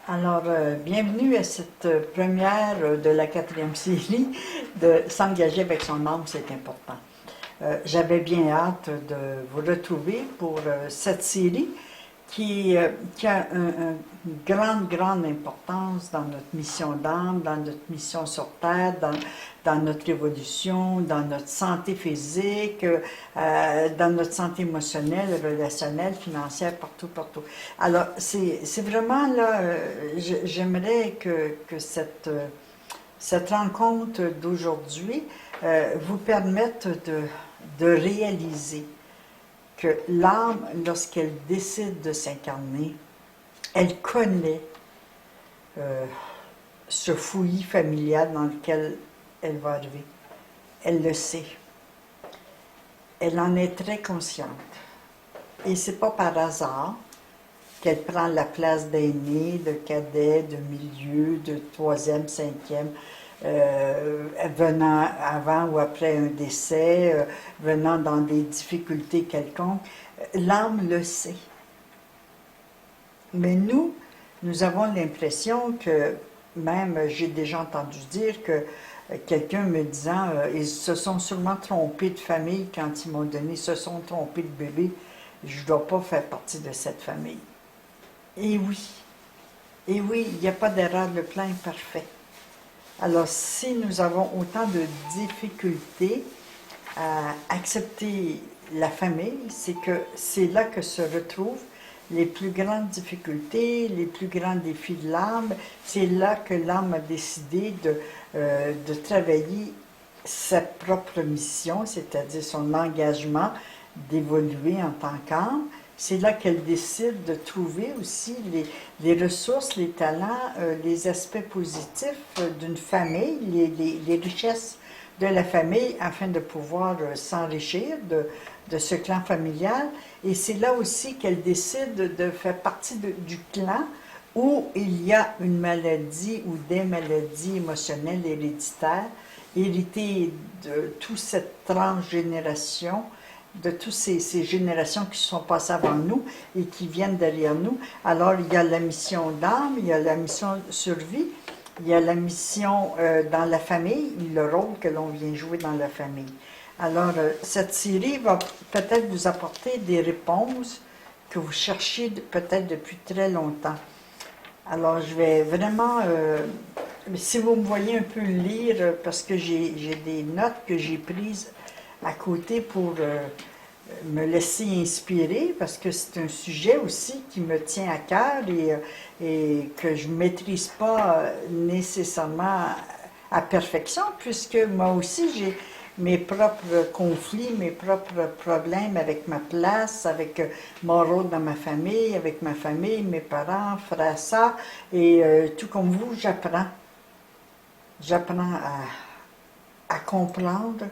Alors, bienvenue à cette première de la quatrième série de S'engager avec son âme, c'est important. J'avais bien hâte de vous retrouver pour cette série qui a une grande importance dans notre mission d'âme, dans notre mission sur Terre, dans notre évolution, dans notre santé physique, dans notre santé émotionnelle, relationnelle, financière, partout. Alors, c'est vraiment là, j'aimerais que cette rencontre d'aujourd'hui vous permette de réaliser que l'âme, lorsqu'elle décide de s'incarner, elle connaît ce fouillis familial dans lequel elle va arriver. Elle le sait. Elle en est très consciente. Et c'est pas par hasard qu'elle prend la place d'aînée, de cadet, de milieu, de troisième, cinquième, venant avant ou après un décès, venant dans des difficultés quelconques. L'âme le sait. Mais nous avons l'impression que, même j'ai déjà entendu dire que quelqu'un me disant ils se sont sûrement trompés de famille quand ils m'ont donné, ils se sont trompés de bébé, je ne dois pas faire partie de cette famille. Et oui, il n'y a pas d'erreur, le plan est parfait. Alors, si nous avons autant de difficultés à accepter la famille, c'est que c'est là que se retrouvent les plus grandes difficultés, les plus grands défis de l'âme. C'est là que l'âme a décidé de travailler sa propre mission, c'est-à-dire son engagement d'évoluer en tant qu'âme. C'est là qu'elle décide de trouver aussi les ressources, les talents, les aspects positifs d'une famille, les richesses de la famille afin de pouvoir s'enrichir de ce clan familial. Et c'est là aussi qu'elle décide de faire partie du clan où il y a une maladie ou des maladies émotionnelles héréditaires héritées de toute cette transgénération, de toutes ces générations qui se sont passées avant nous et qui viennent derrière nous. Alors, il y a la mission d'âme, il y a la mission de survie, il y a la mission dans la famille, le rôle que l'on vient jouer dans la famille. Alors, cette série va peut-être vous apporter des réponses que vous cherchez peut-être depuis très longtemps. Alors, je vais vraiment, si vous me voyez un peu lire, parce que j'ai des notes que j'ai prises à côté pour me laisser inspirer, parce que c'est un sujet aussi qui me tient à cœur et que je ne maîtrise pas nécessairement à perfection, puisque moi aussi j'ai mes propres conflits, mes propres problèmes avec ma place, avec mon rôle dans ma famille, avec ma famille, mes parents, frères, sœurs, et tout comme vous, j'apprends. J'apprends à comprendre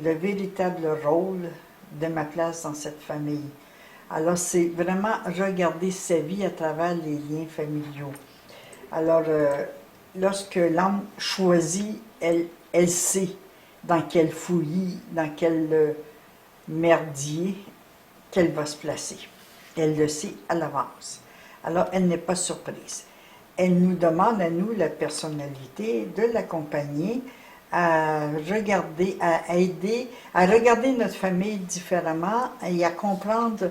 le véritable rôle de ma place dans cette famille. Alors, c'est vraiment regarder sa vie à travers les liens familiaux. Alors, lorsque l'âme choisit, elle sait dans quel fouillis, dans quel merdier qu'elle va se placer. Elle le sait à l'avance. Alors, elle n'est pas surprise. Elle nous demande à nous, la personnalité, de l'accompagner à regarder, à aider, à regarder notre famille différemment et à comprendre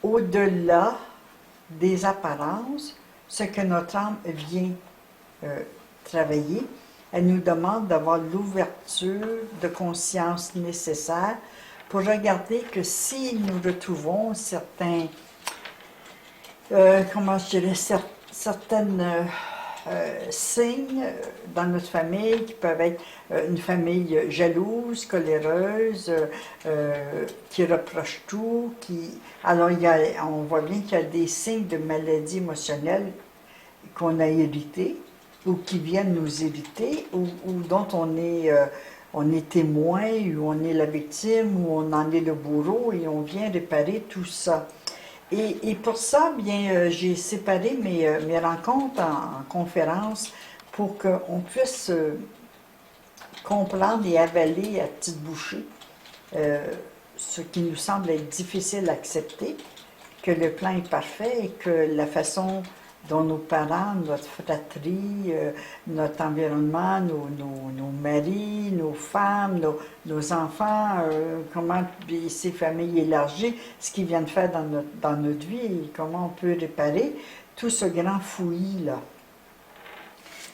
au-delà des apparences ce que notre âme vient travailler. Elle nous demande d'avoir l'ouverture de conscience nécessaire pour regarder que si nous retrouvons certains, comment je dirais, certaines signes dans notre famille qui peuvent être une famille jalouse, coléreuse, qui reproche tout, alors on voit bien qu'il y a des signes de maladie émotionnelle qu'on a héritées ou qui viennent nous hériter ou dont on est témoin ou on est la victime ou on en est le bourreau et on vient réparer tout ça. Et pour ça, bien, j'ai séparé mes rencontres en conférences pour qu'on puisse comprendre et avaler à petite bouchée ce qui nous semble être difficile à accepter, que le plan est parfait et que la façon dont nos parents, notre fratrie, notre environnement, nos maris, nos femmes, nos enfants, comment ces familles élargies, ce qu'ils viennent faire dans notre vie, et comment on peut réparer tout ce grand fouillis-là.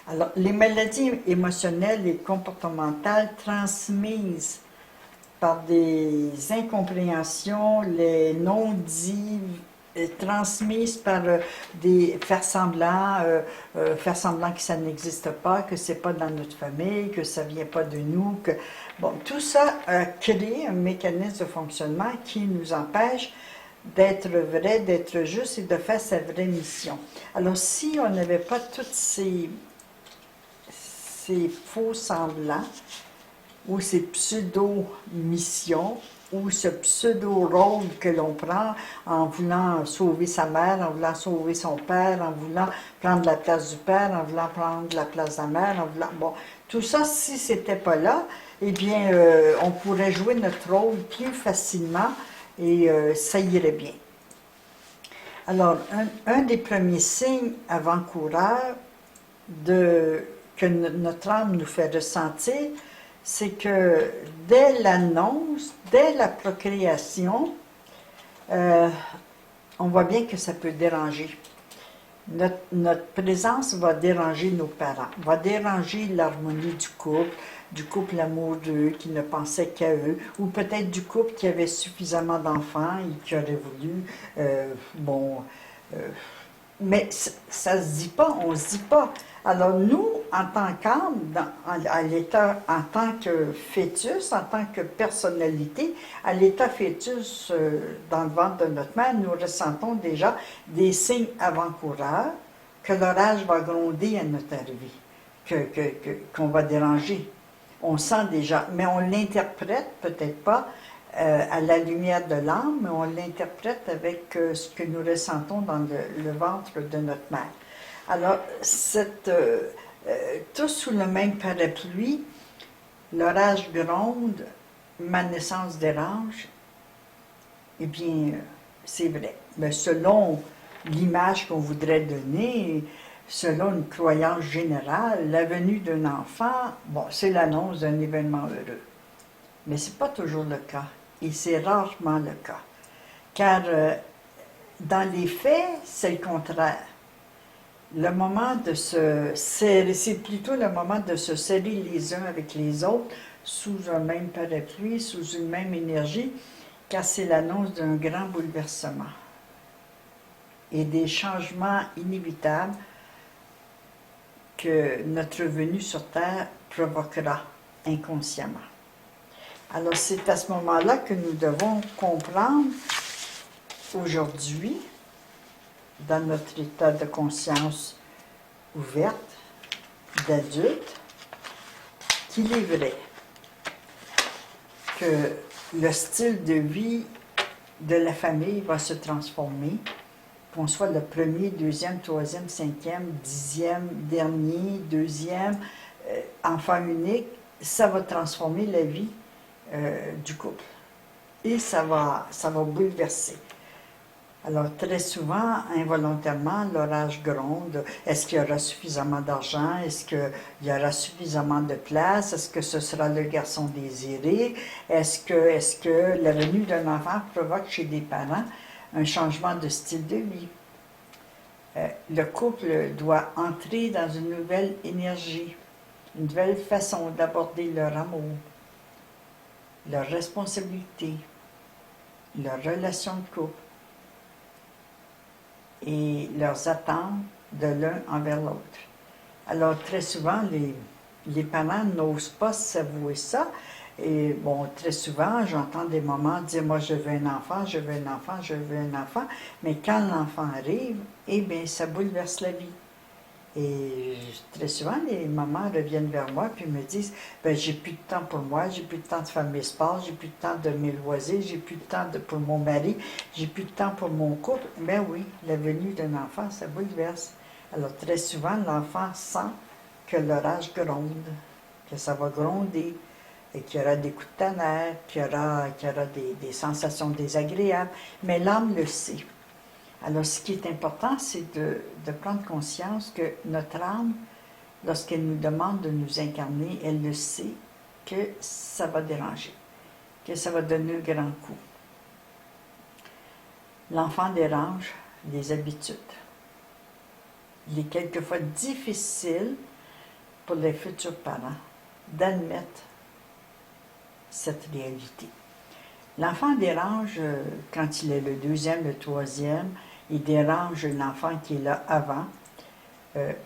Alors, les maladies émotionnelles et comportementales transmises par des incompréhensions, les non-dits, transmises par faire semblant que ça n'existe pas, que c'est pas dans notre famille, que ça vient pas de nous, que bon, tout ça crée un mécanisme de fonctionnement qui nous empêche d'être vrai, d'être juste et de faire sa vraie mission. Alors, si on n'avait pas toutes ces faux semblants, ou ces pseudo-missions, ou ce pseudo-rôle que l'on prend en voulant sauver sa mère, en voulant sauver son père, en voulant prendre la place du père, en voulant prendre la place de la mère, en voulant... Bon, tout ça, si c'était pas là, eh bien, on pourrait jouer notre rôle plus facilement et ça irait bien. Alors, un des premiers signes avant-coureurs que notre âme nous fait ressentir, c'est que dès l'annonce, dès la procréation, on voit bien que ça peut déranger. Notre présence va déranger nos parents, va déranger l'harmonie du couple amoureux qui ne pensait qu'à eux, ou peut-être du couple qui avait suffisamment d'enfants et qui aurait voulu, mais ça se dit pas, on se dit pas. Alors nous, en tant qu'âme, à l'état, en tant que fœtus, en tant que personnalité, à l'état fœtus dans le ventre de notre mère, nous ressentons déjà des signes avant-coureurs que l'orage va gronder à notre arrivée, qu'on va déranger. On sent déjà, mais on l'interprète peut-être pas à la lumière de l'âme, mais on l'interprète avec ce que nous ressentons dans le ventre de notre mère. Alors, tous sous le même parapluie, l'orage gronde, ma naissance dérange, eh bien, c'est vrai. Mais selon l'image qu'on voudrait donner, selon une croyance générale, la venue d'un enfant, bon, c'est l'annonce d'un événement heureux. Mais ce n'est pas toujours le cas, et c'est rarement le cas. Car dans les faits, c'est le contraire. Le moment de se serrer, c'est plutôt le moment de se serrer les uns avec les autres, sous un même parapluie, sous une même énergie, car c'est l'annonce d'un grand bouleversement et des changements inévitables que notre venue sur Terre provoquera inconsciemment. Alors c'est à ce moment-là que nous devons comprendre aujourd'hui, dans notre état de conscience ouverte, d'adulte, qu'il est vrai que le style de vie de la famille va se transformer, qu'on soit le premier, deuxième, troisième, cinquième, dixième, dernier, deuxième, enfant unique, ça va transformer la vie du couple. Et ça va bouleverser. Alors, très souvent, involontairement, l'orage gronde. Est-ce qu'il y aura suffisamment d'argent? Est-ce qu'il y aura suffisamment de place? Est-ce que ce sera le garçon désiré? Est-ce que la venue d'un enfant provoque chez des parents un changement de style de vie? Le couple doit entrer dans une nouvelle énergie, une nouvelle façon d'aborder leur amour, leur responsabilité, leur relation de couple et leurs attentes de l'un envers l'autre. Alors, très souvent, les parents n'osent pas s'avouer ça. Et bon, très souvent, j'entends des mamans dire « Moi, je veux un enfant, je veux un enfant, je veux un enfant ». Mais quand l'enfant arrive, eh bien, ça bouleverse la vie. Et très souvent, les mamans reviennent vers moi puis me disent « Ben, j'ai plus de temps pour moi, j'ai plus de temps de faire mes sports, j'ai plus de temps de mes loisirs, j'ai plus de temps pour mon mari, j'ai plus de temps pour mon couple. » Ben oui, la venue d'un enfant, ça bouleverse. Alors très souvent, l'enfant sent que l'orage gronde, que ça va gronder, et qu'il y aura des coups de tonnerre, qu'il y aura des sensations désagréables, mais l'âme le sait. Alors, ce qui est important, c'est de prendre conscience que notre âme, lorsqu'elle nous demande de nous incarner, elle le sait que ça va déranger, que ça va donner le grand coup. L'enfant dérange les habitudes. Il est quelquefois difficile pour les futurs parents d'admettre cette réalité. L'enfant dérange quand il est le deuxième, le troisième, il dérange l'enfant qui est là avant.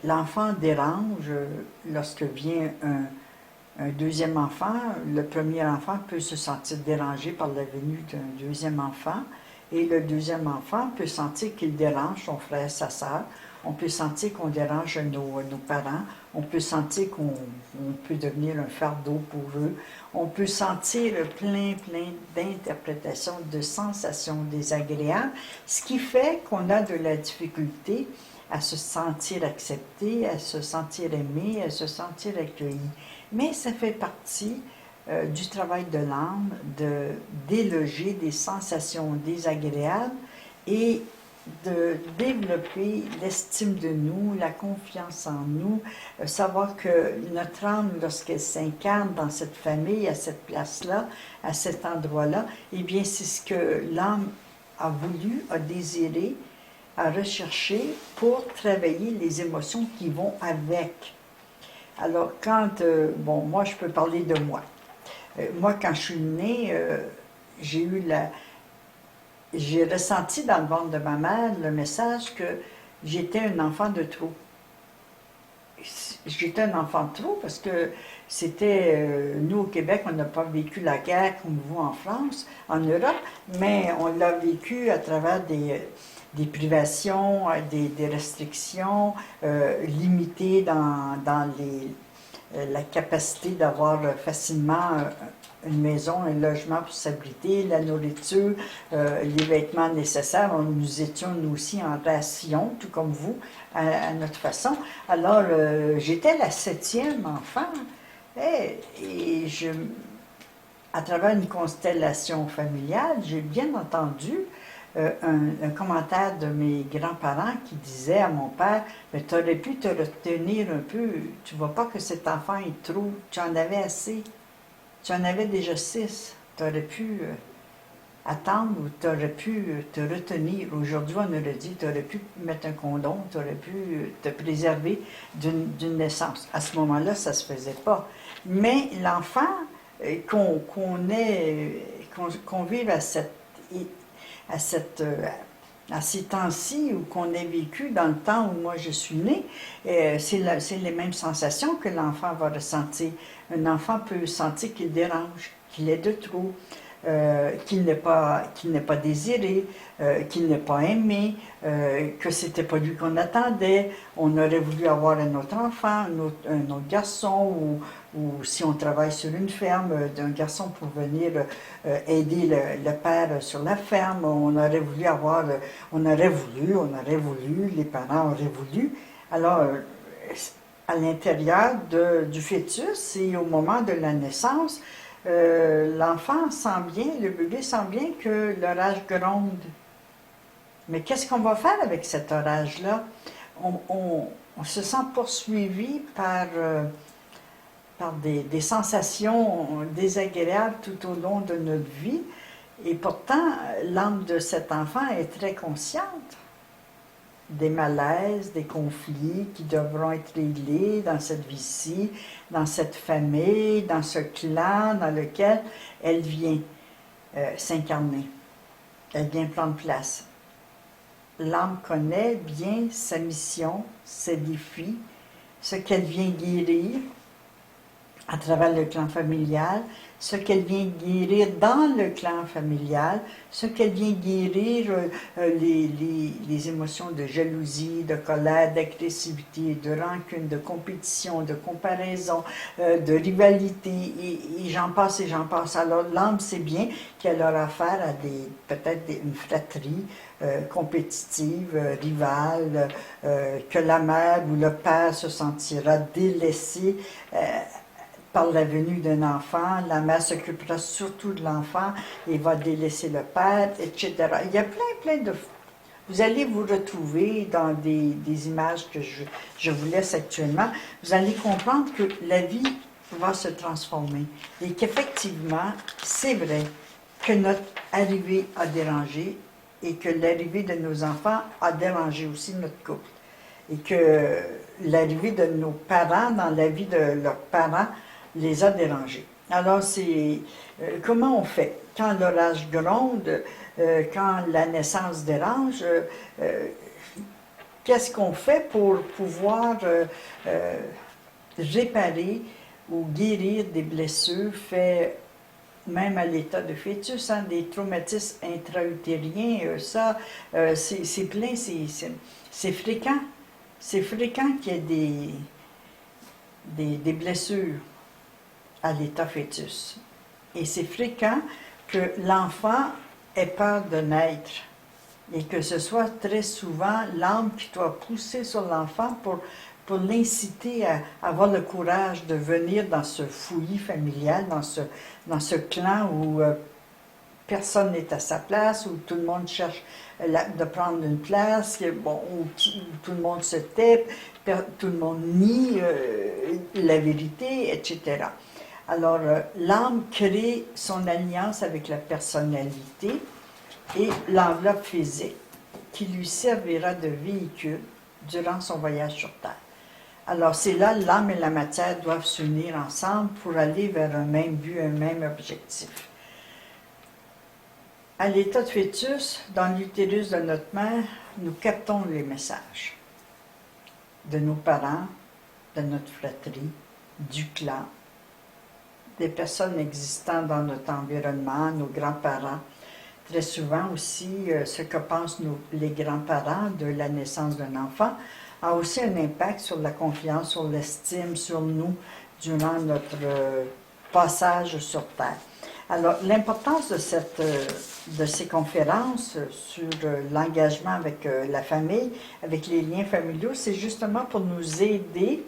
L'enfant dérange lorsque vient un deuxième enfant. Le premier enfant peut se sentir dérangé par la venue d'un deuxième enfant et le deuxième enfant peut sentir qu'il dérange son frère, sa sœur. On peut sentir qu'on dérange nos parents. On peut sentir qu'on peut devenir un fardeau pour eux. On peut sentir plein d'interprétations, de sensations désagréables, ce qui fait qu'on a de la difficulté à se sentir accepté, à se sentir aimé, à se sentir accueilli. Mais ça fait partie du travail de l'âme de déloger des sensations désagréables et de développer l'estime de nous, la confiance en nous, savoir que notre âme, lorsqu'elle s'incarne dans cette famille, à cette place-là, à cet endroit-là, eh bien, c'est ce que l'âme a voulu, a désiré, a recherché pour travailler les émotions qui vont avec. Alors, bon, moi, je peux parler de moi. Moi, quand je suis née, j'ai ressenti dans le ventre de ma mère le message que j'étais un enfant de trop. J'étais un enfant de trop parce que nous au Québec, on n'a pas vécu la guerre comme vous en France, en Europe, mais on l'a vécu à travers des privations, des restrictions limitées dans la capacité d'avoir facilement une maison, un logement pour s'abriter, la nourriture, les vêtements nécessaires. Nous étions nous aussi en ration, tout comme vous, à notre façon. Alors, j'étais la 7e enfant et à travers une constellation familiale, j'ai bien entendu un commentaire de mes grands-parents qui disait à mon père, « Mais tu aurais pu te retenir un peu, tu vois pas que cet enfant est trop, tu en avais assez, tu en avais déjà 6, tu aurais pu attendre ou tu aurais pu te retenir. Aujourd'hui, on aurait dit, tu aurais pu mettre un condom, tu aurais pu te préserver d'une naissance. » À ce moment-là, ça se faisait pas. Mais l'enfant, qu'on vive à ces temps-ci ou qu'on ait vécu dans le temps où moi je suis née, c'est les mêmes sensations que l'enfant va ressentir. Un enfant peut sentir qu'il dérange, qu'il est de trop, qu'il n'est pas désiré, qu'il n'est pas aimé, que c'était pas lui qu'on attendait. On aurait voulu avoir un autre enfant, un autre garçon, ou si on travaille sur une ferme, d'un garçon pour venir aider le père sur la ferme. On aurait voulu, les parents auraient voulu. Alors, à l'intérieur du fœtus et au moment de la naissance, l'enfant sent bien, le bébé sent bien que l'orage gronde. Mais qu'est-ce qu'on va faire avec cet orage-là? On se sent poursuivi par des sensations désagréables tout au long de notre vie. Et pourtant, l'âme de cet enfant est très consciente des malaises, des conflits qui devront être réglés dans cette vie-ci, dans cette famille, dans ce clan dans lequel elle vient s'incarner. Elle vient prendre place. L'âme connaît bien sa mission, ses défis, ce qu'elle vient guérir à travers le clan familial, ce qu'elle vient guérir dans le clan familial, ce qu'elle vient guérir, les émotions de jalousie, de colère, d'agressivité, de rancune, de compétition, de comparaison, de rivalité, et j'en passe et j'en passe. Alors l'âme sait bien qu'elle aura affaire à peut-être une fratrie compétitive, rivale, que la mère ou le père se sentira délaissé par la venue d'un enfant, la mère s'occupera surtout de l'enfant et va délaisser le père, etc. Il y a plein vous allez vous retrouver dans des images que je vous laisse actuellement. Vous allez comprendre que la vie va se transformer et qu'effectivement, c'est vrai que notre arrivée a dérangé et que l'arrivée de nos enfants a dérangé aussi notre couple. Et que l'arrivée de nos parents dans la vie de leurs parents les a dérangés. Alors, c'est comment on fait? Quand l'orage gronde, quand la naissance dérange, qu'est-ce qu'on fait pour pouvoir réparer ou guérir des blessures faites même à l'état de fœtus, hein, des traumatismes intra-utériens, c'est plein, c'est fréquent. C'est fréquent qu'il y ait des blessures à l'état fœtus. Et c'est fréquent que l'enfant ait peur de naître et que ce soit très souvent l'âme qui doit pousser sur l'enfant pour l'inciter à avoir le courage de venir dans ce fouillis familial, dans ce clan où personne n'est à sa place, où tout le monde cherche de prendre une place, bon, où tout le monde se tait, tout le monde nie la vérité, etc. Alors, l'âme crée son alliance avec la personnalité et l'enveloppe physique qui lui servira de véhicule durant son voyage sur Terre. Alors, c'est là l'âme et la matière doivent s'unir ensemble pour aller vers un même but, un même objectif. À l'état de fœtus, dans l'utérus de notre mère, nous captons les messages de nos parents, de notre fratrie, du clan, des personnes existantes dans notre environnement, nos grands-parents. Très souvent aussi, ce que pensent les grands-parents de la naissance d'un enfant a aussi un impact sur la confiance, sur l'estime, sur nous, durant notre passage sur Terre. Alors, l'importance de ces conférences sur l'engagement avec la famille, avec les liens familiaux, c'est justement pour nous aider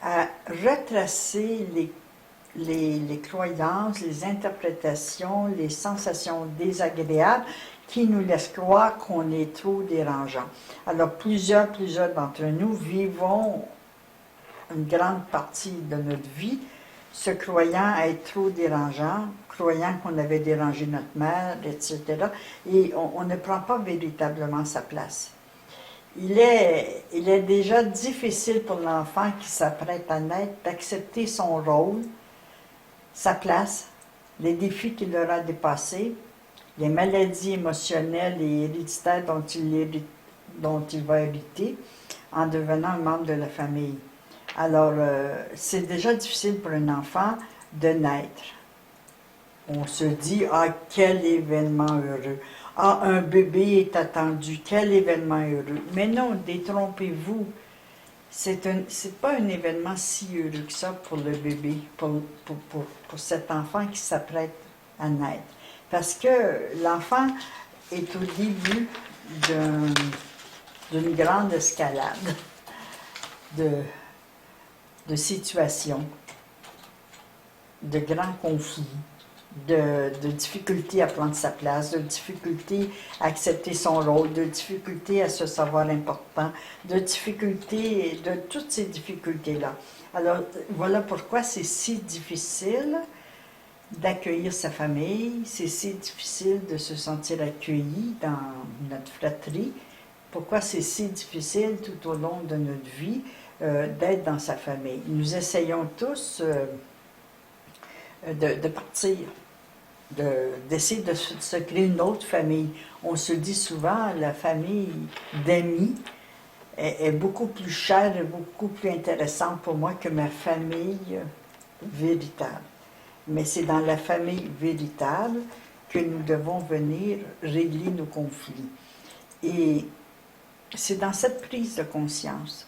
à retracer les croyances, les interprétations, les sensations désagréables qui nous laissent croire qu'on est trop dérangeant. Alors, plusieurs d'entre nous vivons une grande partie de notre vie se croyant être trop dérangeant, croyant qu'on avait dérangé notre mère, etc. Et on ne prend pas véritablement sa place. Il est déjà difficile pour l'enfant qui s'apprête à naître d'accepter son rôle, sa place, les défis qu'il aura dépassés, les maladies émotionnelles et héréditaires dont il va hériter en devenant un membre de la famille. Alors, c'est déjà difficile pour un enfant de naître. On se dit, ah, quel événement heureux. Ah, un bébé est attendu, quel événement heureux. Mais non, détrompez-vous. C'est pas un événement si heureux que ça pour le bébé, pour cet enfant qui s'apprête à naître. Parce que l'enfant est au début d'une grande escalade de situations, de grands conflits, de difficultés à prendre sa place, de difficultés à accepter son rôle, de difficultés à se savoir important, de difficultés, de toutes ces difficultés-là. Alors, voilà pourquoi c'est si difficile d'accueillir sa famille, c'est si difficile de se sentir accueilli dans notre fratrie, pourquoi c'est si difficile tout au long de notre vie d'être dans sa famille. Nous essayons tous de partir, d'essayer de se créer une autre famille. On se dit souvent, la famille d'amis est beaucoup plus chère et beaucoup plus intéressante pour moi que ma famille véritable. Mais c'est dans la famille véritable que nous devons venir régler nos conflits. Et c'est dans cette prise de conscience,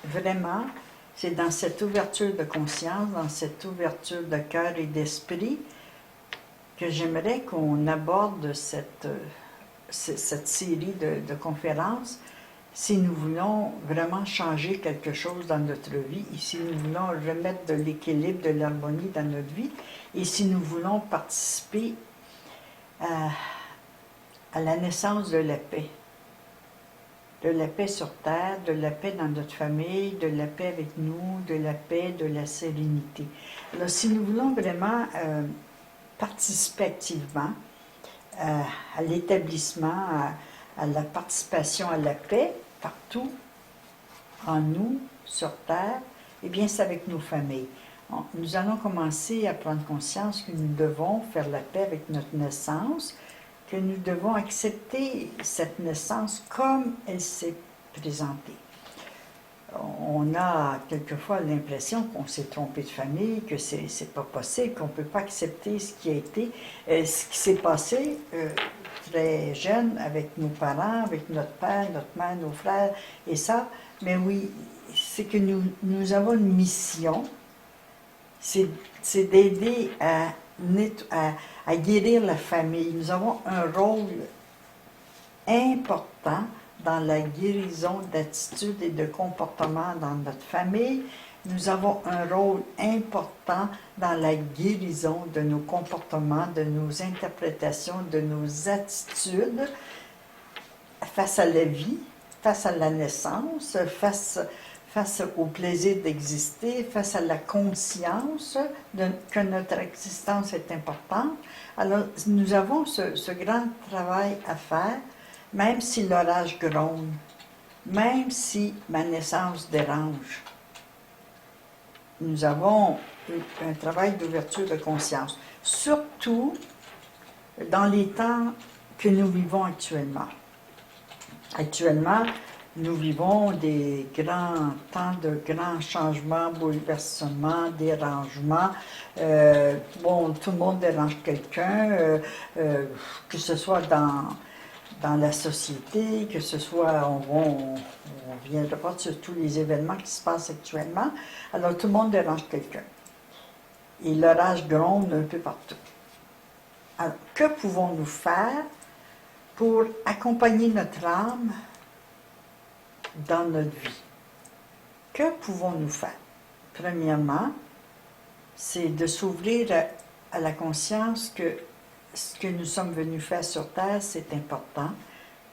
vraiment, c'est dans cette ouverture de conscience, dans cette ouverture de cœur et d'esprit, que j'aimerais qu'on aborde cette série de conférences si nous voulons vraiment changer quelque chose dans notre vie, et si nous voulons remettre de l'équilibre, de l'harmonie dans notre vie, et si nous voulons participer à la naissance de la paix de la paix sur terre, de la paix dans notre famille, de la paix avec nous, de la paix, de la sérénité. Alors, si nous voulons vraiment participer activement à l'établissement, à la participation à la paix, partout, en nous, sur terre, eh bien, c'est avec nos familles. Nous allons commencer à prendre conscience que nous devons faire la paix avec notre naissance, que nous devons accepter cette naissance comme elle s'est présentée. On a quelquefois l'impression qu'on s'est trompé de famille, que c'est pas possible, qu'on ne peut pas accepter ce qui a été, ce qui s'est passé très jeune avec nos parents, avec notre père, notre mère, nos frères et ça. Mais oui, c'est que nous avons une mission, c'est d'aider à guérir la famille. Nous avons un rôle important dans la guérison d'attitudes et de comportements dans notre famille. Nous avons un rôle important dans la guérison de nos comportements, de nos interprétations, de nos attitudes face à la vie, face à la naissance, face au plaisir d'exister, face à la conscience que notre existence est importante. Alors, nous avons ce grand travail à faire, même si l'orage gronde, même si ma naissance dérange. Nous avons un travail d'ouverture de conscience, surtout dans les temps que nous vivons actuellement. Actuellement, nous vivons des grands temps de grands changements, bouleversements, dérangements. Tout le monde dérange quelqu'un, que ce soit dans la société, que ce soit, on vient de voir sur tous les événements qui se passent actuellement. Alors, tout le monde dérange quelqu'un. Et l'orage gronde un peu partout. Alors, que pouvons-nous faire pour accompagner notre âme dans notre vie? Que pouvons-nous faire? Premièrement, c'est de s'ouvrir à la conscience que ce que nous sommes venus faire sur Terre, c'est important,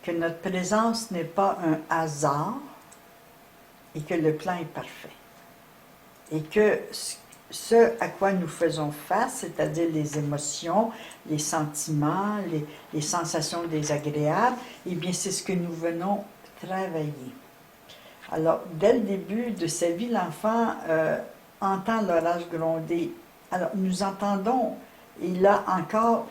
que notre présence n'est pas un hasard et que le plan est parfait. Et que ce à quoi nous faisons face, c'est-à-dire les émotions, les sentiments, les sensations désagréables, eh bien, c'est ce que nous venons travailler. Alors, dès le début de sa vie, l'enfant entend l'orage gronder. Alors, nous entendons, et là encore,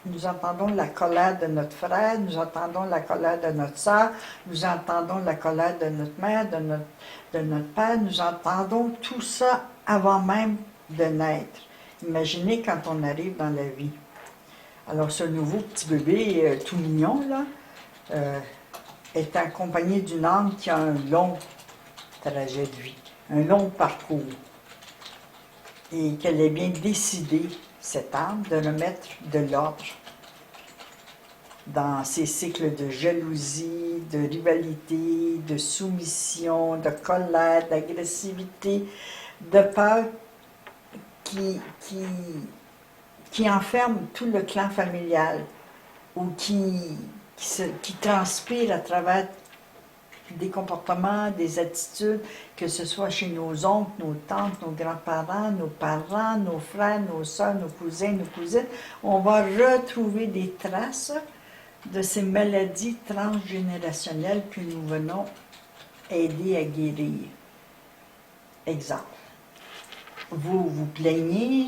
nous entendons la colère de notre frère, nous entendons la colère de notre sœur, nous entendons la colère de notre mère, de notre père, nous entendons tout ça avant même de naître. Imaginez quand on arrive dans la vie. Alors, ce nouveau petit bébé tout mignon, là, est accompagné d'une âme qui a un long trajet de vie, un long parcours, et qu'elle ait bien décidé, cette âme, de remettre de l'ordre dans ces cycles de jalousie, de rivalité, de soumission, de colère, d'agressivité, de peur qui enferme tout le clan familial ou qui transpire à travers des comportements, des attitudes, que ce soit chez nos oncles, nos tantes, nos grands-parents, nos parents, nos frères, nos soeurs, nos cousins, nos cousines. On va retrouver des traces de ces maladies transgénérationnelles que nous venons aider à guérir. Exemple. Vous vous plaignez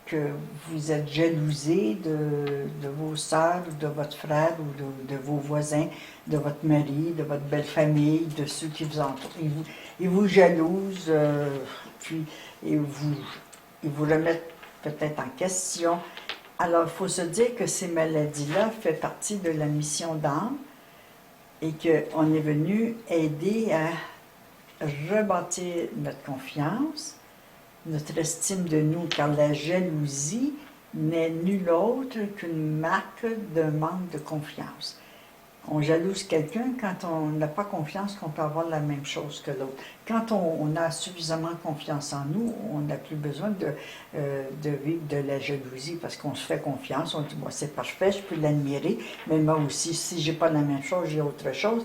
que vous êtes jalousé de vos sœurs, ou de votre frère, ou de vos voisins, de votre mari, de votre belle famille, de ceux qui vous entourent. Ils vous jalousent, puis ils vous remettent peut-être en question. Alors, il faut se dire que ces maladies-là font partie de la mission d'âme et qu'on est venu aider à rebâtir notre confiance, notre estime de nous, car la jalousie n'est nulle autre qu'une marque d'un manque de confiance. On jalouse quelqu'un quand on n'a pas confiance qu'on peut avoir la même chose que l'autre. Quand on a suffisamment confiance en nous, on n'a plus besoin de vivre de la jalousie parce qu'on se fait confiance. On dit, moi, c'est parfait, je peux l'admirer, mais moi aussi, si j'ai pas la même chose, j'ai autre chose.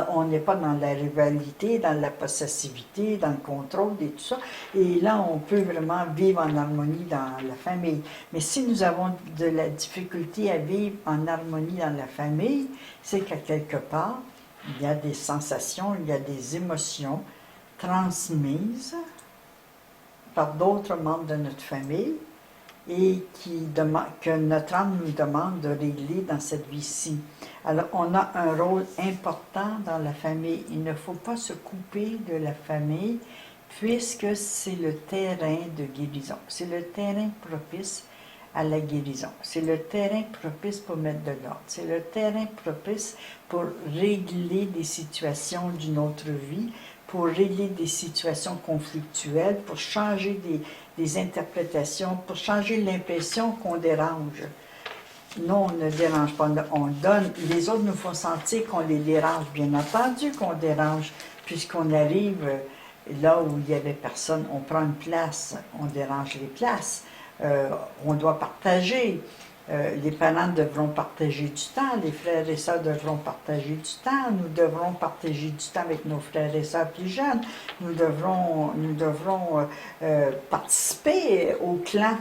On n'est pas dans la rivalité, dans la possessivité, dans le contrôle et tout ça. Et là, on peut vraiment vivre en harmonie dans la famille. Mais si nous avons de la difficulté à vivre en harmonie dans la famille, c'est qu'à quelque part, il y a des sensations, il y a des émotions transmises par d'autres membres de notre famille et que notre âme nous demande de régler dans cette vie-ci. Alors, on a un rôle important dans la famille. Il ne faut pas se couper de la famille puisque c'est le terrain de guérison. C'est le terrain propice à la guérison. C'est le terrain propice pour mettre de l'ordre. C'est le terrain propice pour régler des situations d'une autre vie, pour régler des situations conflictuelles, pour changer des interprétations, pour changer l'impression qu'on dérange. Non, on ne dérange pas, on donne. Les autres nous font sentir qu'on les dérange. Bien entendu qu'on dérange, puisqu'on arrive là où il n'y avait personne, on prend une place, on dérange les places. On doit partager. Les parents devront partager du temps, les frères et sœurs devront partager du temps, nous devrons partager du temps avec nos frères et sœurs plus jeunes, nous devrons participer au clan.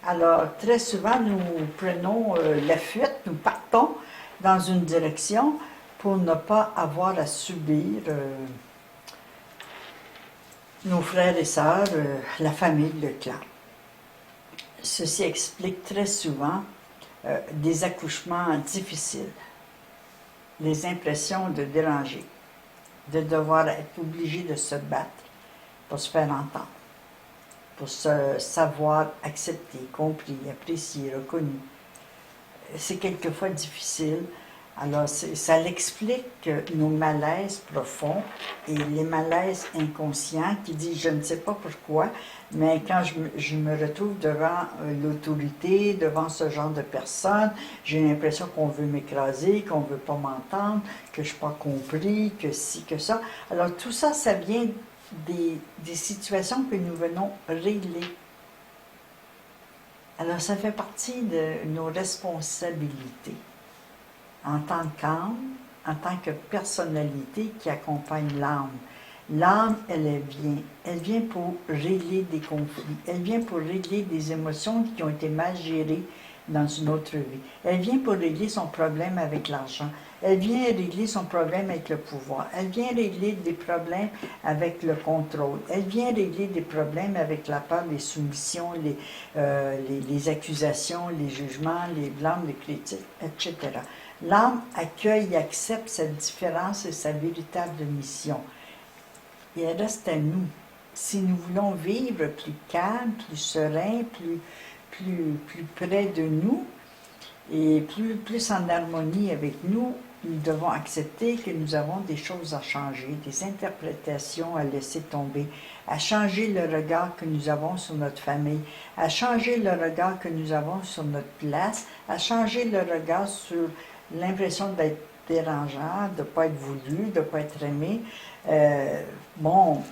Alors, très souvent, nous prenons la fuite, nous partons dans une direction pour ne pas avoir à subir nos frères et sœurs, la famille, le clan. Ceci explique très souvent des accouchements difficiles, les impressions de déranger, de devoir être obligé de se battre pour se faire entendre, pour se savoir accepté, compris, apprécié, reconnu. C'est quelquefois difficile. Alors, ça l'explique nos malaises profonds et les malaises inconscients qui disent « je ne sais pas pourquoi », mais quand je me retrouve devant l'autorité, devant ce genre de personnes, j'ai l'impression qu'on veut m'écraser, qu'on ne veut pas m'entendre, que je ne suis pas compris, que ci, que ça. Alors, tout ça, ça vient des situations que nous venons régler. Alors, ça fait partie de nos responsabilités. En tant qu'âme, en tant que personnalité qui accompagne l'âme. L'âme, elle vient pour régler des conflits, elle vient pour régler des émotions qui ont été mal gérées dans une autre vie. Elle vient pour régler son problème avec l'argent, elle vient régler son problème avec le pouvoir, elle vient régler des problèmes avec le contrôle, elle vient régler des problèmes avec la peur, les soumissions, les accusations, les jugements, les blâmes, les critiques, etc. L'âme accueille et accepte cette différence et sa véritable mission. Et elle reste à nous. Si nous voulons vivre plus calme, plus serein, plus près de nous et plus en harmonie avec nous, nous devons accepter que nous avons des choses à changer, des interprétations à laisser tomber, à changer le regard que nous avons sur notre famille, à changer le regard que nous avons sur notre place, à changer le regard sur l'impression d'être dérangeant, de ne pas être voulu, de ne pas être aimé. Bon,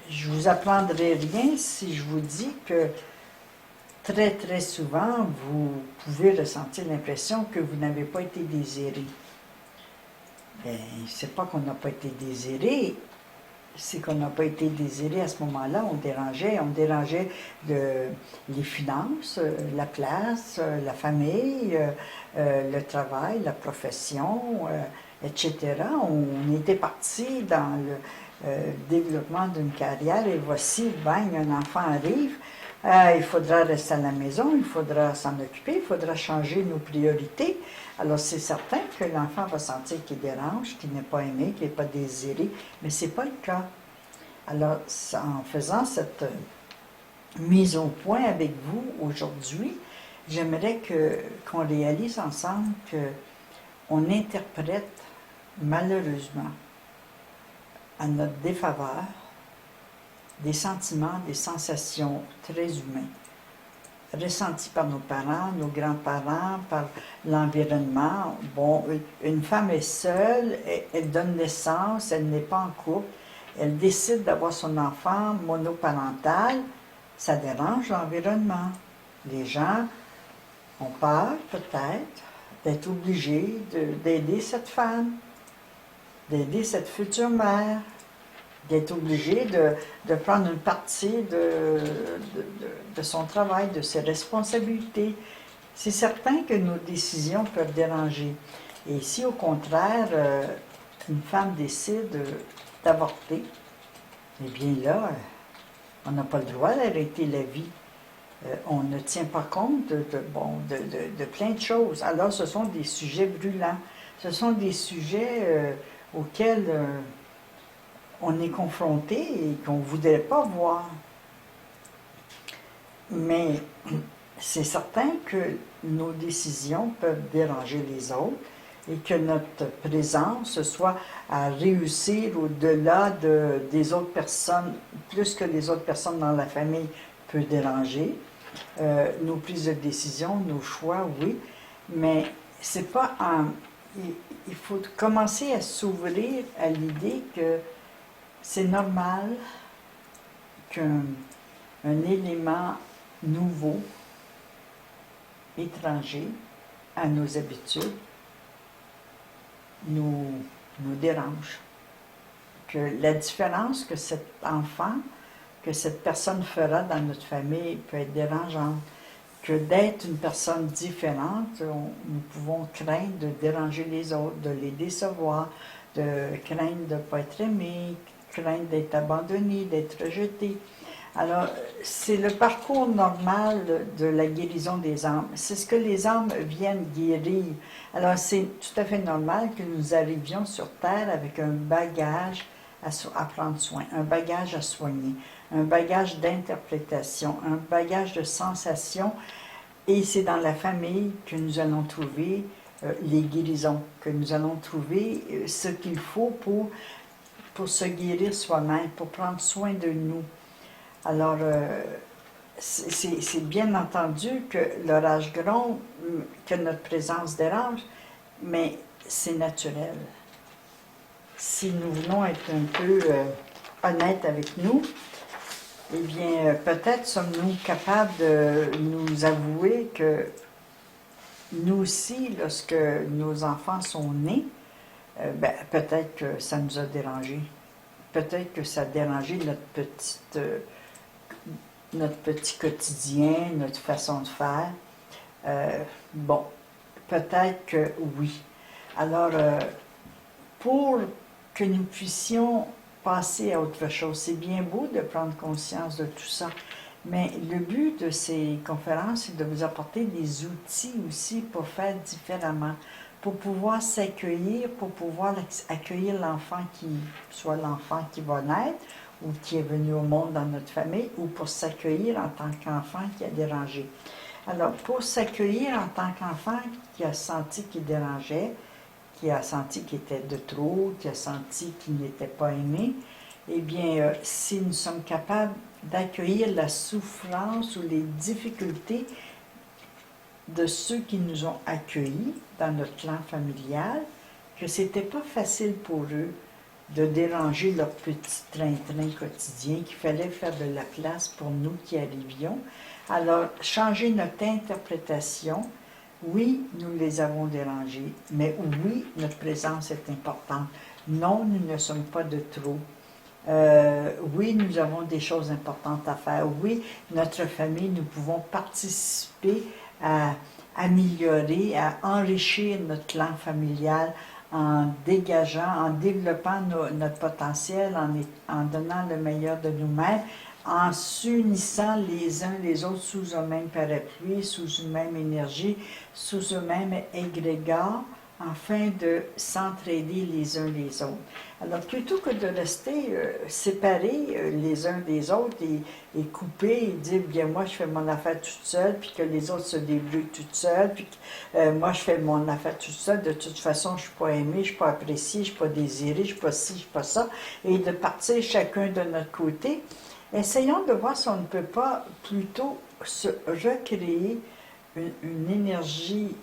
je ne vous apprendrai rien si je vous dis que très, très souvent, vous pouvez ressentir l'impression que vous n'avez pas été désiré. Bien, c'est pas qu'on n'a pas été désiré, c'est qu'on n'a pas été désiré à ce moment-là. On dérangeait les finances, la place, la famille, le travail, la profession, etc. On était parti dans le développement d'une carrière et voici, bang, un enfant arrive. Il faudra rester à la maison, il faudra s'en occuper, il faudra changer nos priorités. Alors c'est certain que l'enfant va sentir qu'il dérange, qu'il n'est pas aimé, qu'il n'est pas désiré, mais ce n'est pas le cas. Alors en faisant cette mise au point avec vous aujourd'hui, j'aimerais qu'on réalise ensemble qu'on interprète malheureusement à notre défaveur des sentiments, des sensations très humains. ressenties par nos parents, nos grands-parents, par l'environnement. Bon, une femme est seule, elle donne naissance, elle n'est pas en couple, elle décide d'avoir son enfant monoparental, ça dérange l'environnement. Les gens ont peur, peut-être, d'être obligés d'aider cette femme, d'aider cette future mère, d'être obligé de prendre une partie de son travail, de ses responsabilités. C'est certain que nos décisions peuvent déranger. Et si au contraire, une femme décide d'avorter, eh bien là, on n'a pas le droit d'arrêter la vie. On ne tient pas compte de plein de choses. Alors ce sont des sujets brûlants. Ce sont des sujets auxquels on est confronté et qu'on ne voudrait pas voir. Mais c'est certain que nos décisions peuvent déranger les autres et que notre présence soit à réussir au-delà des autres personnes, plus que les autres personnes dans la famille peut déranger. Nos prises de décision, nos choix, oui, mais c'est pas il faut commencer à s'ouvrir à l'idée que c'est normal qu'un élément nouveau, étranger à nos habitudes, nous dérange. Que la différence que cet enfant, que cette personne fera dans notre famille peut être dérangeante. Que d'être une personne différente, nous pouvons craindre de déranger les autres, de les décevoir, de craindre de ne pas être aimé, craindre d'être abandonné, d'être rejeté. Alors, c'est le parcours normal de la guérison des âmes. C'est ce que les âmes viennent guérir. Alors, c'est tout à fait normal que nous arrivions sur Terre avec un bagage à prendre soin, un bagage à soigner, un bagage d'interprétation, un bagage de sensations. Et c'est dans la famille que nous allons trouver les guérisons, que nous allons trouver ce qu'il faut pour se guérir soi-même, pour prendre soin de nous. Alors, c'est bien entendu que l'orage gronde, que notre présence dérange, mais c'est naturel. Si nous voulons être un peu honnêtes avec nous, eh bien, peut-être sommes-nous capables de nous avouer que nous aussi, lorsque nos enfants sont nés, peut-être que ça nous a dérangés. Peut-être que ça a dérangé notre petit quotidien, notre façon de faire. Bon, peut-être que oui. Alors, pour que nous puissions passer à autre chose, c'est bien beau de prendre conscience de tout ça, mais le but de ces conférences, c'est de vous apporter des outils aussi pour faire différemment, pour pouvoir s'accueillir, pour pouvoir accueillir l'enfant soit l'enfant qui va naître, ou qui est venu au monde dans notre famille, ou pour s'accueillir en tant qu'enfant qui a dérangé. Alors, pour s'accueillir en tant qu'enfant qui a senti qu'il dérangeait, qui a senti qu'il était de trop, qui a senti qu'il n'était pas aimé, eh bien, si nous sommes capables d'accueillir la souffrance ou les difficultés de ceux qui nous ont accueillis dans notre clan familial, que c'était pas facile pour eux de déranger leur petit train-train quotidien, qu'il fallait faire de la place pour nous qui arrivions. Alors, changer notre interprétation. Oui, nous les avons dérangés, mais oui, notre présence est importante. Non, nous ne sommes pas de trop. Oui, nous avons des choses importantes à faire. Oui, notre famille, nous pouvons participer à améliorer, à enrichir notre clan familial en dégageant, en développant notre potentiel, en donnant le meilleur de nous-mêmes, en s'unissant les uns les autres sous un même parapluie, sous une même énergie, sous un même égrégat, afin de s'entraider les uns les autres. Alors, plutôt que de rester séparés les uns des autres et coupés et dire, bien, moi, je fais mon affaire toute seule, puis que les autres se débrouillent toutes seules, puis que moi, je fais mon affaire toute seule, de toute façon, je ne suis pas aimée, je ne suis pas appréciée, je ne suis pas désirée, je ne suis pas ci, je ne suis pas ça, et de partir chacun de notre côté, Essayons de voir si on ne peut pas plutôt se recréer une énergie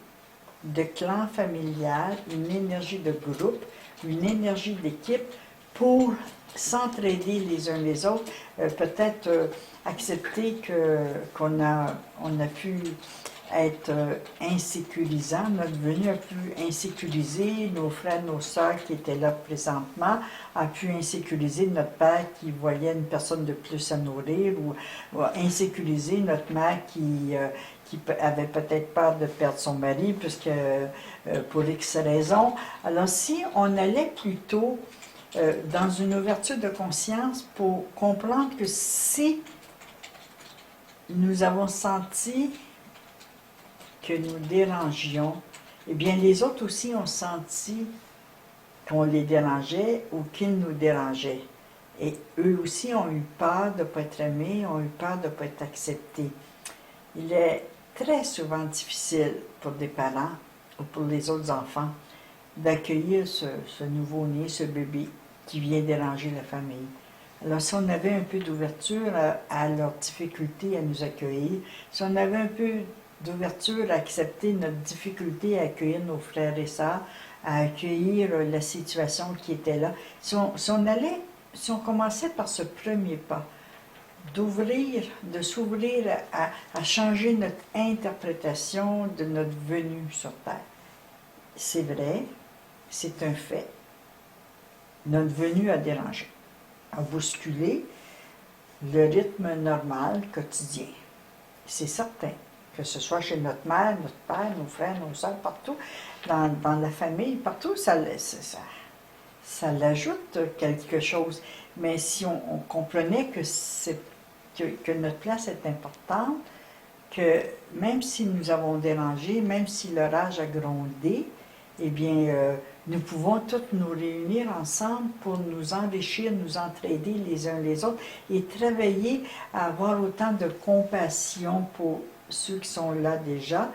de clan familial, une énergie de groupe, une énergie d'équipe pour s'entraider les uns les autres, peut-être accepter qu'on a pu être insécurisant, notre venue a pu insécuriser nos frères, nos sœurs qui étaient là présentement, a pu insécuriser notre père qui voyait une personne de plus à nourrir, ou insécuriser notre mère qui avait peut-être peur de perdre son mari, puisque pour X raisons. Alors si on allait plutôt dans une ouverture de conscience pour comprendre que si nous avons senti que nous dérangions, eh bien les autres aussi ont senti qu'on les dérangeait ou qu'ils nous dérangeaient. Et eux aussi ont eu peur de ne pas être aimés, ont eu peur de ne pas être acceptés. Il est très souvent difficile pour des parents ou pour les autres enfants d'accueillir ce nouveau-né, ce bébé qui vient déranger la famille. Alors si on avait un peu d'ouverture à leurs difficultés à nous accueillir, si on avait un peu d'ouverture à accepter notre difficulté à accueillir nos frères et sœurs, à accueillir la situation qui était là, si on commençait par ce premier pas, de s'ouvrir à changer notre interprétation de notre venue sur Terre. C'est vrai, c'est un fait. Notre venue a dérangé, a bousculé le rythme normal quotidien. C'est certain, que ce soit chez notre mère, notre père, nos frères, nos soeurs, partout, dans la famille, partout, ça l'ajoute quelque chose. Mais si on comprenait que notre place est importante, que même si nous avons dérangé, même si l'orage a grondé, eh bien, nous pouvons tous nous réunir ensemble pour nous enrichir, nous entraider les uns les autres et travailler à avoir autant de compassion pour ceux qui sont là déjà,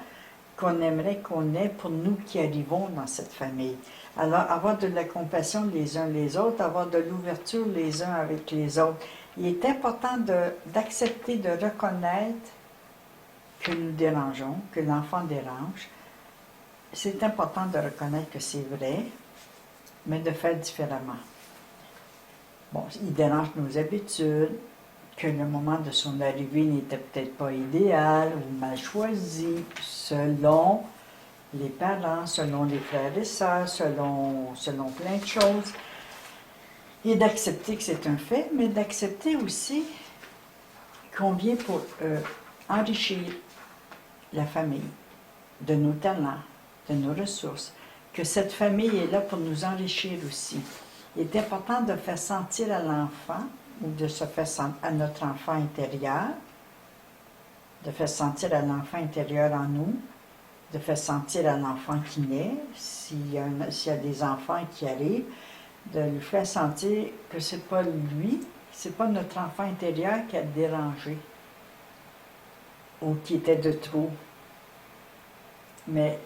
qu'on aimerait qu'on ait pour nous qui arrivons dans cette famille. Alors, avoir de la compassion les uns les autres, avoir de l'ouverture les uns avec les autres. Il est important d'accepter, de reconnaître que nous dérangeons, que l'enfant dérange. C'est important de reconnaître que c'est vrai, mais de faire différemment. Bon, il dérange nos habitudes, que le moment de son arrivée n'était peut-être pas idéal ou mal choisi, selon les parents, selon les frères et sœurs, selon plein de choses. Et d'accepter que c'est un fait, mais d'accepter aussi qu'on vient pour enrichir la famille de nos talents, de nos ressources, que cette famille est là pour nous enrichir aussi. Il est important de faire sentir à l'enfant, ou de se faire sentir à notre enfant intérieur, de faire sentir à l'enfant intérieur en nous, de faire sentir à l'enfant qui naît, s'il y a des enfants qui arrivent, de lui faire sentir que c'est pas lui, c'est pas notre enfant intérieur qui a dérangé ou qui était de trop, mais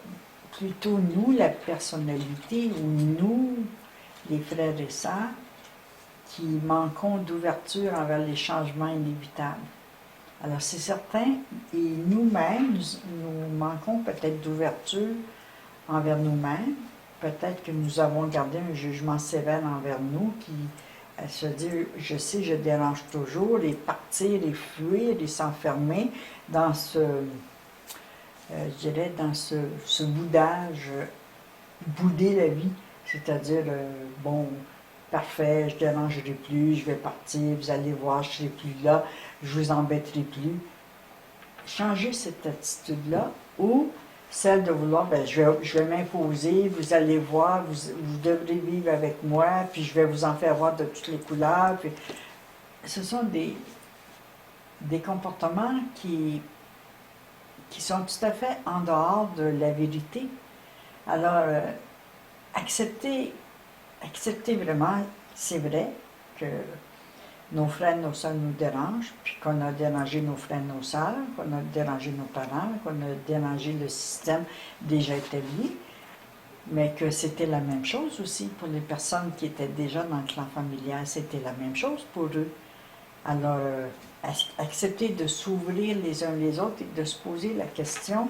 plutôt nous, la personnalité, ou nous, les frères et sœurs, qui manquons d'ouverture envers les changements inévitables. Alors c'est certain, et nous-mêmes, nous manquons peut-être d'ouverture envers nous-mêmes, peut-être que nous avons gardé un jugement sévère envers nous qui se dit, je sais, je dérange toujours, et partir, et fuir, et s'enfermer dans je dirais, dans ce boudage, bouder la vie, c'est-à-dire, bon, parfait, je ne dérangerai plus, je vais partir, vous allez voir, je ne serai plus là, je vous embêterai plus. Changer cette attitude-là, ou celle de vouloir, ben, je vais m'imposer, vous allez voir, vous devrez vivre avec moi, puis je vais vous en faire voir de toutes les couleurs. Puis, ce sont des comportements qui sont tout à fait en dehors de la vérité. Alors, accepter vraiment, c'est vrai que nos frères et nos sœurs nous dérangent, puis qu'on a dérangé nos frères et nos sœurs, qu'on a dérangé nos parents, qu'on a dérangé le système déjà établi, mais que c'était la même chose aussi pour les personnes qui étaient déjà dans le clan familial, c'était la même chose pour eux. Alors, accepter de s'ouvrir les uns les autres et de se poser la question,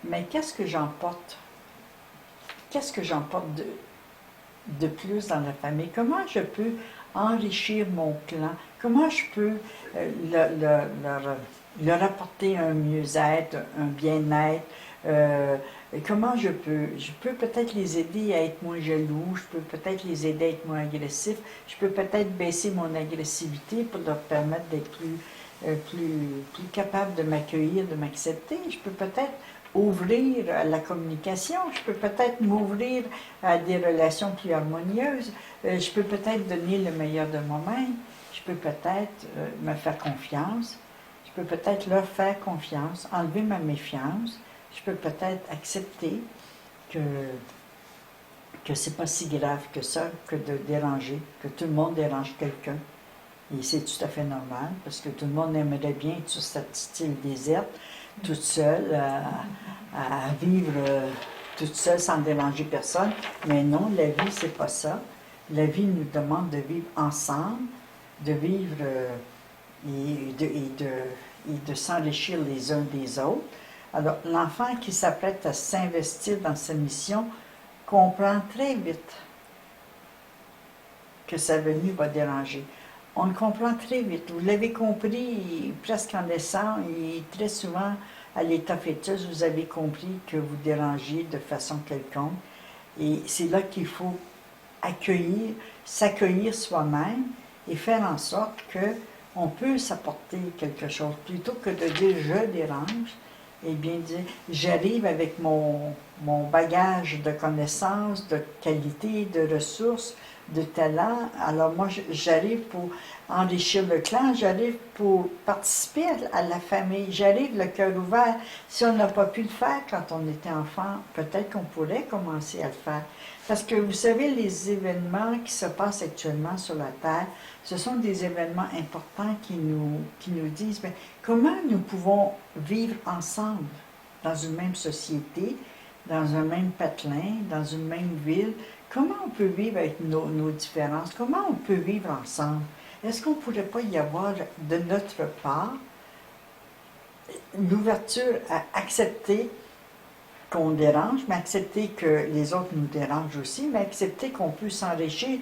mais qu'est-ce que j'emporte? Qu'est-ce que j'emporte de plus dans la famille? Comment je peux enrichir mon clan? Comment je peux leur apporter un mieux-être, un bien-être? Comment je peux peut-être les aider à être moins jaloux, je peux peut-être les aider à être moins agressifs, je peux peut-être baisser mon agressivité pour leur permettre d'être plus capables de m'accueillir, de m'accepter. Je peux peut-être ouvrir à la communication, je peux peut-être m'ouvrir à des relations plus harmonieuses, je peux peut-être donner le meilleur de moi-même, je peux peut-être me faire confiance, je peux peut-être leur faire confiance, enlever ma méfiance, je peux peut-être accepter que c'est pas si grave que ça, que de déranger, que tout le monde dérange quelqu'un. Et c'est tout à fait normal, parce que tout le monde aimerait bien être sur cette île déserte, toute seule, à vivre toute seule sans déranger personne. Mais non, la vie, c'est pas ça. La vie nous demande de vivre ensemble, de vivre et de s'enrichir les uns des autres. Alors, l'enfant qui s'apprête à s'investir dans sa mission comprend très vite que sa venue va déranger. On le comprend très vite. Vous l'avez compris presque en naissant et très souvent à l'état fœtus, vous avez compris que vous dérangez de façon quelconque. Et c'est là qu'il faut accueillir, s'accueillir soi-même et faire en sorte qu'on peut s'apporter quelque chose. Plutôt que de dire « je dérange », eh bien dire « j'arrive avec mon bagage de connaissances, de qualités, de ressources, de talent. Alors moi, j'arrive pour enrichir le clan, j'arrive pour participer à la famille, j'arrive le cœur ouvert. Si on n'a pas pu le faire quand on était enfant, peut-être qu'on pourrait commencer à le faire. Parce que vous savez, les événements qui se passent actuellement sur la Terre, ce sont des événements importants qui nous disent bien, comment nous pouvons vivre ensemble dans une même société, dans un même patelin, dans une même ville. Comment on peut vivre avec nos différences? Comment on peut vivre ensemble? Est-ce qu'on ne pourrait pas y avoir de notre part l'ouverture à accepter qu'on dérange, mais accepter que les autres nous dérangent aussi, mais accepter qu'on peut s'enrichir,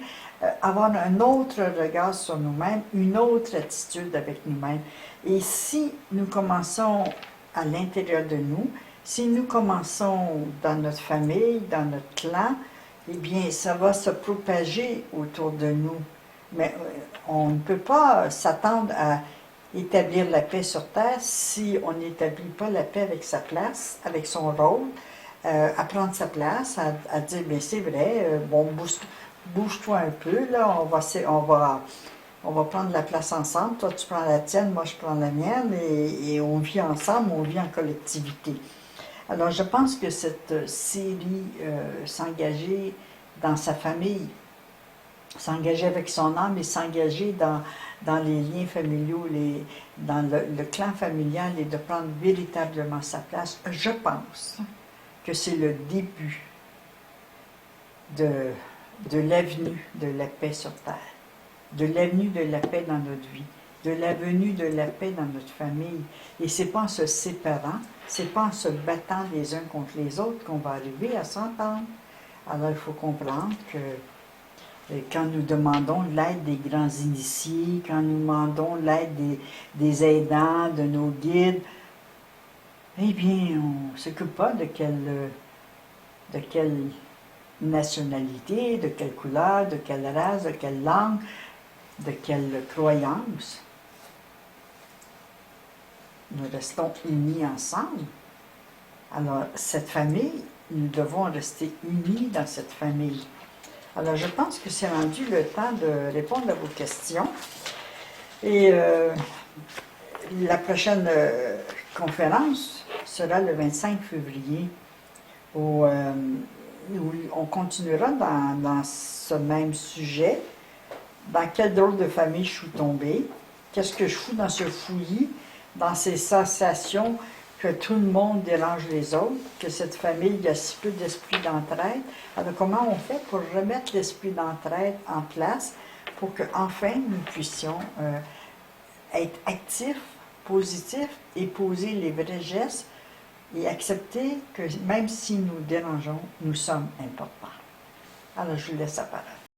avoir un autre regard sur nous-mêmes, une autre attitude avec nous-mêmes. Et si nous commençons à l'intérieur de nous, si nous commençons dans notre famille, dans notre clan, eh bien, ça va se propager autour de nous. Mais on ne peut pas s'attendre à établir la paix sur Terre si on n'établit pas la paix avec sa place, avec son rôle, à prendre sa place, à dire, bien c'est vrai, bon, bouge-toi un peu, là, on va prendre la place ensemble, toi tu prends la tienne, moi je prends la mienne, et on vit ensemble, on vit en collectivité. Alors je pense que cette série, s'engager dans sa famille, s'engager avec son âme et s'engager dans les liens familiaux, dans le clan familial et de prendre véritablement sa place, je pense que c'est le début de l'avenue de la paix sur Terre, de l'avenue de la paix dans notre vie, de l'avenue de la paix dans notre famille. Et c'est pas en se séparant, c'est pas en se battant les uns contre les autres qu'on va arriver à s'entendre. Alors il faut comprendre que quand nous demandons l'aide des grands initiés, quand nous demandons l'aide des aidants, de nos guides, eh bien, on ne s'occupe pas de quelle nationalité, de quelle couleur, de quelle race, de quelle langue, de quelle croyance. Nous restons unis ensemble. Alors, cette famille, nous devons rester unis dans cette famille. Alors, je pense que c'est rendu le temps de répondre à vos questions. Et la prochaine conférence sera le 25 février, où on continuera dans ce même sujet. Dans quelle drôle de famille je suis tombée? Qu'est-ce que je fous dans ce fouillis, dans ces sensations que tout le monde dérange les autres, que cette famille, il y a si peu d'esprit d'entraide. Alors comment on fait pour remettre l'esprit d'entraide en place, pour qu'enfin nous puissions être actifs, positifs et poser les vrais gestes et accepter que même si nous dérangeons, nous sommes importants. Alors, je vous laisse la parole.